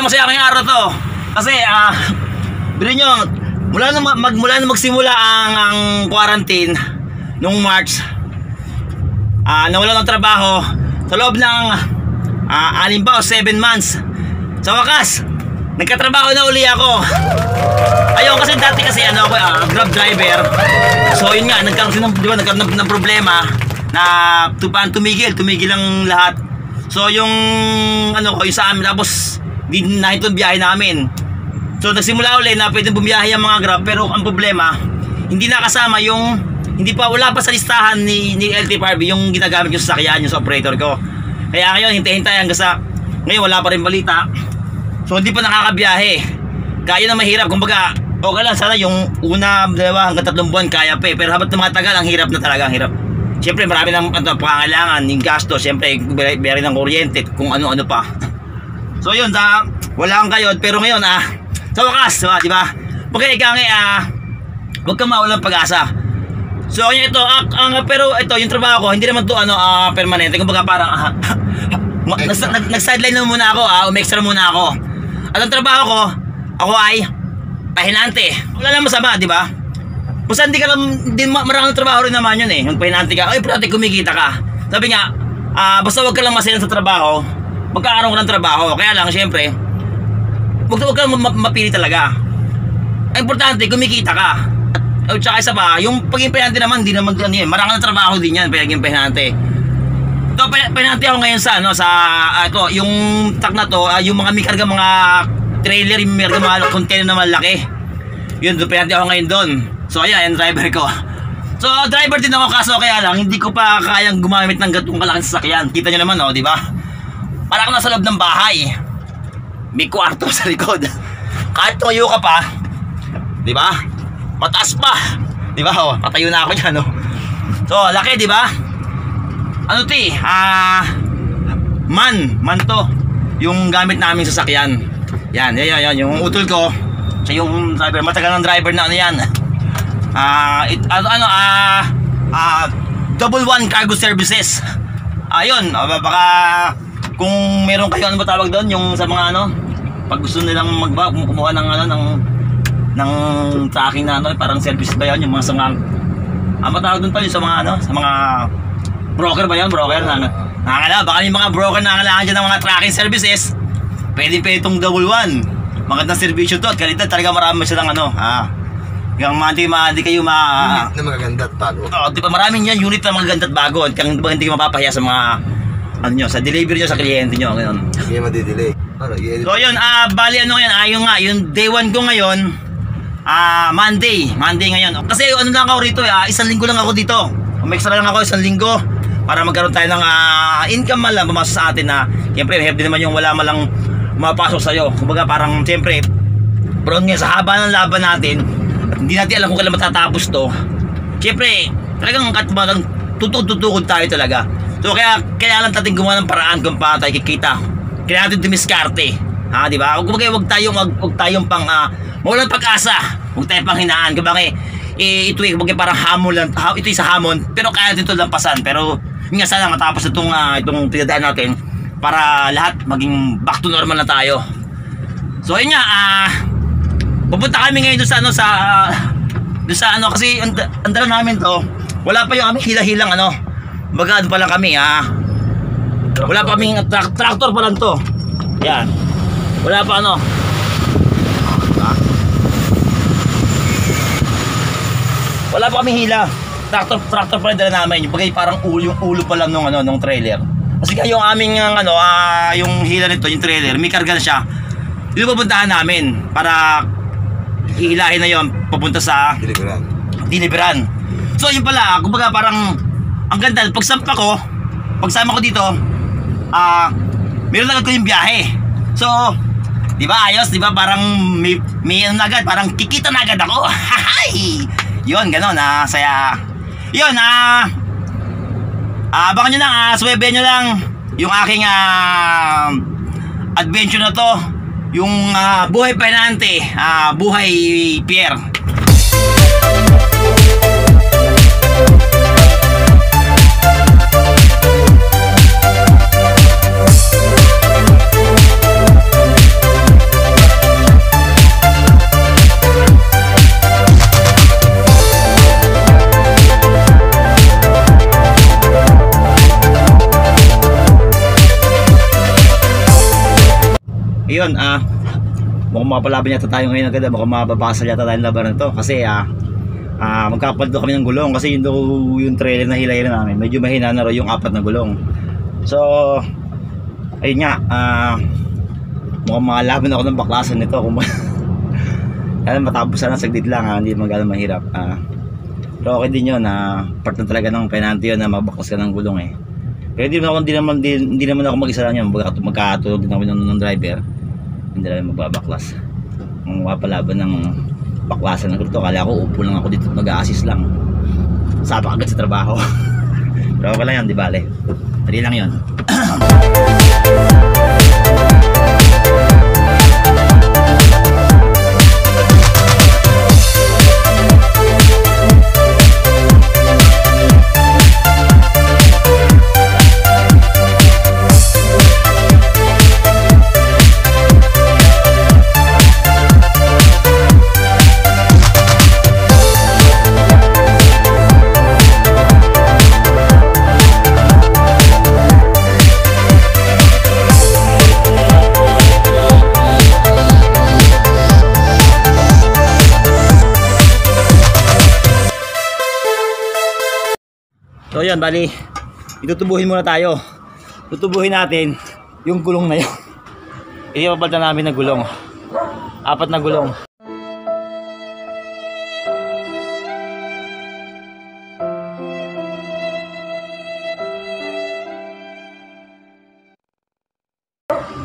masaya ngayong araw to. Kasi bilhin nyo, mula na magsimula ang quarantine nung March, nawala ng trabaho sa loob ng 6 o 7 months. Sa wakas, nagkatrabaho na uli ako. Ayun, kasi dati kasi ako Grab driver. So yun nga, nagkaroon ng problema na tumigil ang lahat. So yung yung sa amin, tapos di nahito ang biyahe namin. So nagsimula ulit na pwedeng bumiyahe ang mga Grab, pero ang problema, hindi nakasama wala pa sa listahan ni LTFRB yung ginagamit yung sasakyan, yung sa operator ko. Kaya ngayon, hintay-hintay hanggang sa ngayon wala pa rin balita. So hindi pa nakakabiyahe. Kaya na mahirap, kumbaga okay lang sana yung una, 2 hanggang 3 buwan kaya pa pero habang tumatagal, ang hirap na talaga, ang hirap. Siyempre marami ng pangangailangan, yung gasto, siyempre beri ng kuryente, kung ano-ano pa. So yun, wala kang kayod, pero ngayon sa wakas, di ba? Huwag kang mawalang pag-asa. So ito, pero ito yung trabaho ko, hindi naman to permanente. Kumbaga parang nag-sideline na muna ako, umextra muna ako. At ang trabaho ko, ako ay pahinante. Wala lang masama, di ba? Basta hindi ka lang, maraming trabaho rin naman yun yung pahinante ka. Ay, pero kumikita ka. Sabi nga, basta wag ka lang masayan sa trabaho, magkakaroon ka ng trabaho. Kaya lang, syempre, wag ka mapili talaga. Ang importante, kumikita ka. At saka isa pa, yung paging pahinante naman, hindi naman maraming trabaho din yan, paging pahinante. Ito, pahinante ako ngayon sa yung truck na to, yung mga may karga, mga trailer, yung may karga, mga container na malaki. Yun, pahinante ako ngayon doon. So ayan, driver ko. So driver din ako, kaso kaya lang hindi ko pa kayang gumamit ng gatong kalaking sasakyan. Kita nyo naman, di ba? Para ako nasa loob ng bahay, may kwarto sa likod. Kahit tumayo ka pa, di ba? Mataas pa, di ba? Patayo na ako dyan, So laki, di ba? Man to yung gamit naming sasakyan. Yan, yung utol ko. Siya yung driver, matagal ng driver na yan. Double One Cargo Services. Ayun, baka kung meron kayo, ano ba tawag doon, yung sa mga pag gusto nilang kumuha ng tracking na parang service ba yun, yung mga matawag doon pa yun sa mga sa mga broker ba yun, broker baka yung mga broker na kailangan dyan ng mga tracking services, pwede itong Double One. Magandang servisyo to at kalidad, talaga marami silang yung hindi kayo unit na magaganda at bago. Diba, maraming yan unit na magaganda at bago. Hindi kayo mapapahiya sa mga sa delivery nyo, sa kliyente nyo, gano'n. Hindi madidelay. So yun, bali yung day 1 ko ngayon, Monday ngayon. Kasi lang ako rito, 1 linggo lang ako dito. Extra lang ako 1 linggo para magkaroon tayo ng income man lang pumasok sa atin na siyempre mahirap din naman yung wala man lang mapasok sa'yo. Kumbaga parang siyempre brown nga sa haba ng laban natin at hindi natin alam kung kailan matatapos to. Siyempre talagang tutukod tayo talaga. So kaya lang natin gumawa ng paraan kung paano tayo kikita. Kaya natin dumiskarte, di ba? Huwag tayong pang mawalang pag-asa. Huwag tayong pang hinaan. Kumbaga ito parang hamon lang. Ito sa hamon, pero kaya natin ito lampasan. Pero yun nga, sana matapos itong tinadaan natin para lahat maging back to normal na tayo. So yun nga, pupunta kami ngayon doon sa kasi ang dala namin to, wala pa yung aming hila-hilang baga pa lang kami wala pa kaming tractor pa lang to. Yan, wala pa wala pa kaming hila, tractor pa rin dala namin. Yung bagay parang yung ulo pa lang nung trailer. Kasi yung aming yung hila nito, yung trailer, may karga na siya. Dito pupuntahan namin para hihilahin na yon papunta sa deliveran. So yun pala, kumbaga parang ang ganda, pagsama ko dito, meron agad ko yung biyahe. So, di ba ayos, di ba parang may agad, parang kikita na agad ako. Hahay! Yun, gano'n, saya. Yun, abangan nyo lang, suwebe nyo lang yung aking adventure na to. Yung buhay pahinante, buhay Pierre. Yun, mukhang mapalaban yata tayo ngayon agad. Mukhang mapapasal yata tayo laban nito. Kasi magkapalit daw kami ng gulong. Kasi yun daw yung trailer na hilay namin. Medyo mahina na raw yung 4 na gulong. So, ayun nga. Mukhang makalaban ako ng baklasan nito. Kung kaya matapos sana saglit lang. Hindi magana mahirap. Pero okay din yun. Part na talaga ng penalty yun na magbaklas ka ng gulong eh. Pero hindi naman ako mag-isa lang yun. Magkatulog din kami ng driver. Hindi namin magbabaklas. Ang mapalaban ng baklasan ng gruto. Kala ko upo lang ako dito, mag-a-assist lang. Sapak agad sa trabaho. Pero okay lang yan, di bale. Dali lang yun. So yan, bali, itutubuhin muna tayo. Tutubuhin natin yung gulong na yun. Ipapalitan namin ng gulong. 4 na gulong.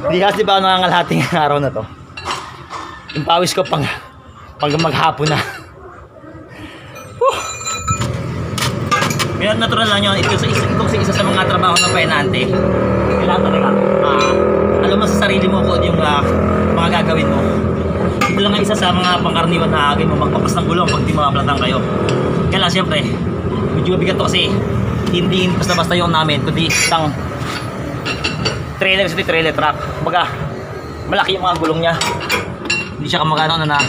Hindi kasi ba nangangalating ang araw na to. Yung pawis ko pag maghapon na. Kaya natural lang yun. Ito isa sa mga trabaho ng penante. Kailangan talaga alam mo sa sarili mo kung yung mga gagawin mo. Ito lang ang isa sa mga pangkaraniwan na agay mo magpapas ng gulong pag di mapalatan kayo. Kaya lang siyempre medyo mabigat to kasi hindi basta-basta yung namin kundi isang trailer truck. Kumbaga malaki yung mga gulong niya. Hindi siya kamagano na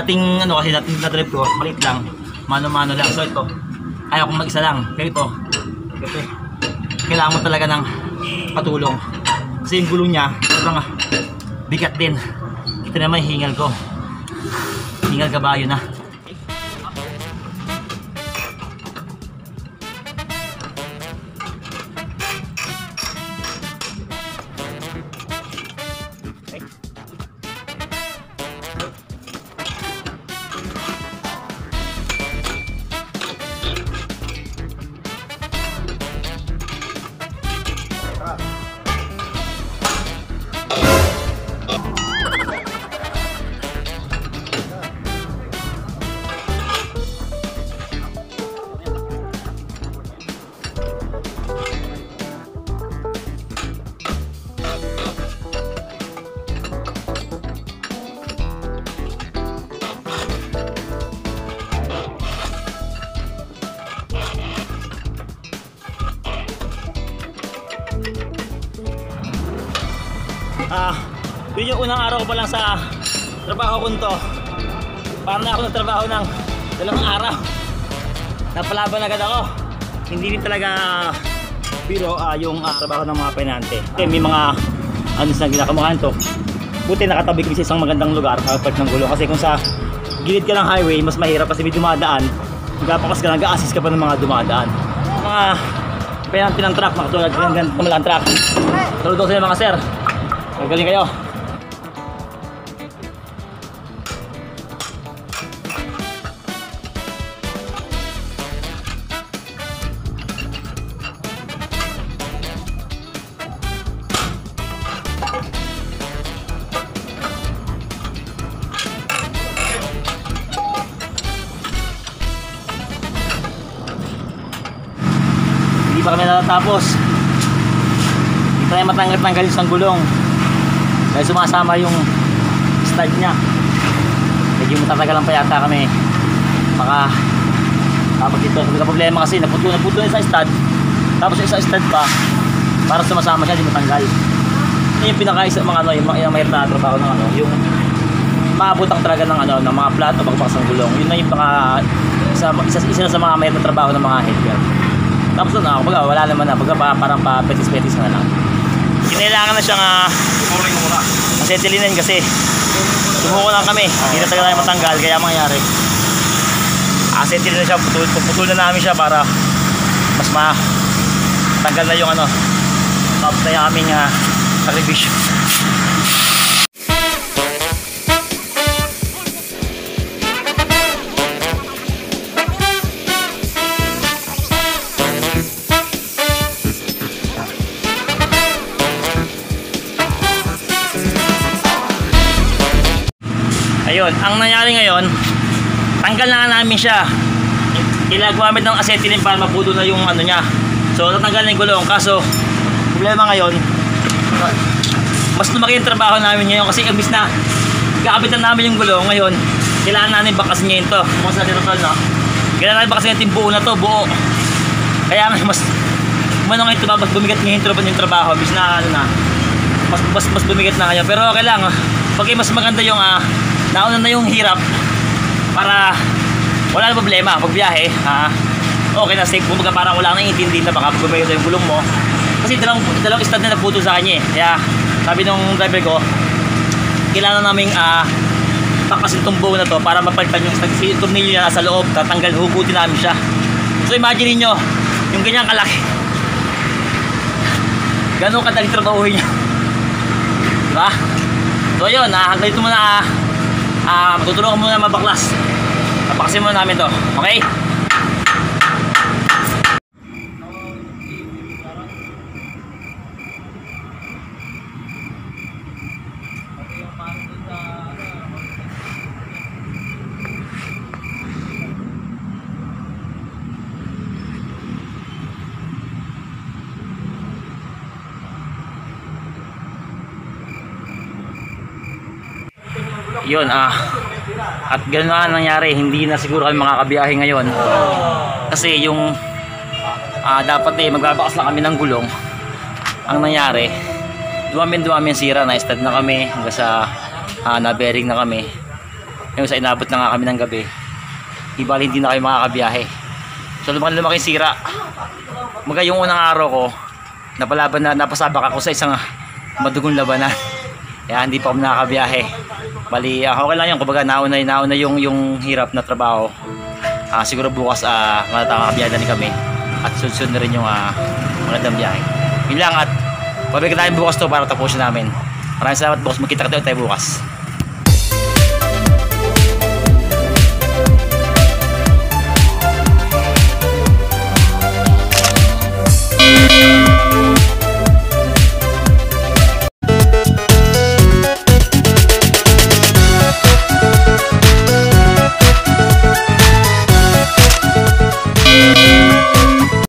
dating kasi dating na trip ko maliit lang, mano-mano lang. So ito ayaw kong mag-isa lang. Pero ito, kailangan mo talaga ng patulong. Kasi yung gulong niya, sobrang bigat din. Ito naman yung hingal ko. Hingal kabayo na. Yun yung unang araw ko pa lang sa trabaho ko nito. Parang na ako nagtrabaho ng 2 araw. Napalaban agad ako. Hindi rin talaga biro yung trabaho ng mga penante. Kasi may mga na ginakamuhan to. Buti nakatabi ko sa isang magandang lugar kapag ng gulo. Kasi kung sa gilid ka ng highway, mas mahirap kasi may dumadaan. Magpapakas ka, nag-a-assist ka pa ng mga dumadaan. Mga penante ng truck, makatulad ng ganito kamalang truck. Tulad ko sa mga sir. Magaling kayo. Hindi pa kami natatapos. Hindi tayo matanggal-tanggal yung gulong. Dahil sumasama yung stud niya. Medyo matatagalan pa yata kami. Tapos dito, may problema kasi naputo na sa stud. Tapos isa stud pa para sumasama siya, di matanggal. Ito yung pinakaisa mga yung mahirap na trabaho ng yung maabot talaga ng ng mga flat o pagpakas ng gulong. Yun na yung isa sa mga mahirap na trabaho ng mga headgear. Tapos wala naman na, parang pa petis-petis na lang. Kinailangan na siyang Acetylenin kasi sumuko lang kami, hindi na tayo matanggal, kaya mangyari acetylenin na siya, puputol na namin siya para mas matanggal na yung ano, tapos na yung aming sakripisyo. Ayun, ang nangyari ngayon, tanggal na nga namin siya. Ginagamit ng acetylene para mapudo na yung ano niya. So natanggal na yung gulong. Kaso problema ngayon, mas lumaki yung trabaho namin ngayon kasi imbis na gagabitan namin yung gulong ngayon, kailangan namin bakasin ngayon to. Kung sa dirotol, no? Kailangan namin bakasin yung buo na to, buo. Kaya mas umano ngayon ito, mas bumigat ngayon yung trabaho. Imbis na ano na, mas bumigat na ngayon. Pero okay lang, pag mas maganda yung nauna na yung hirap para wala na problema pag biyahe, okay na, safe. Kumbaga parang wala nang intindi na baka bumayo yung gulong mo kasi dalawang stud na nagputo sa kanya kaya sabi nung driver ko kailangan naming pakasin tong buo na to para mapalitan yung tornilyo niya sa loob, tatanggal, hugutin namin siya. So imagine niyo yung ganyang kalaki, gano'ng kadaling trabahuhin niya, diba? So yun, hanggang dito muna. Matutulungan muna mabaklas. Napakasin muna namin to. Okay? Yun, at gano'n na nangyari, hindi na siguro kami makakabiyahe ngayon kasi yung dapat magbabakas lang kami ng gulong. Ang nangyari, dumami yung sira, na stud na kami hanggang sa na-bearing na kami, yung sa inabot na nga kami ng gabi, ibali hindi na kami makakabiyahe. So lumaki sira. Yung unang araw ko napasabak ako sa isang madugong labanan, kaya hindi pa kami nakakabiyahe. Bali, okay lang yun. Kumbaga nauna yung hirap na trabaho. Siguro bukas matatakabiyahe na rin kami. At sunod na rin yung magandang biyahe. Yun lang, at pabalik tayo bukas to para tapusin namin. Maraming salamat boss. Magkita tayo bukas.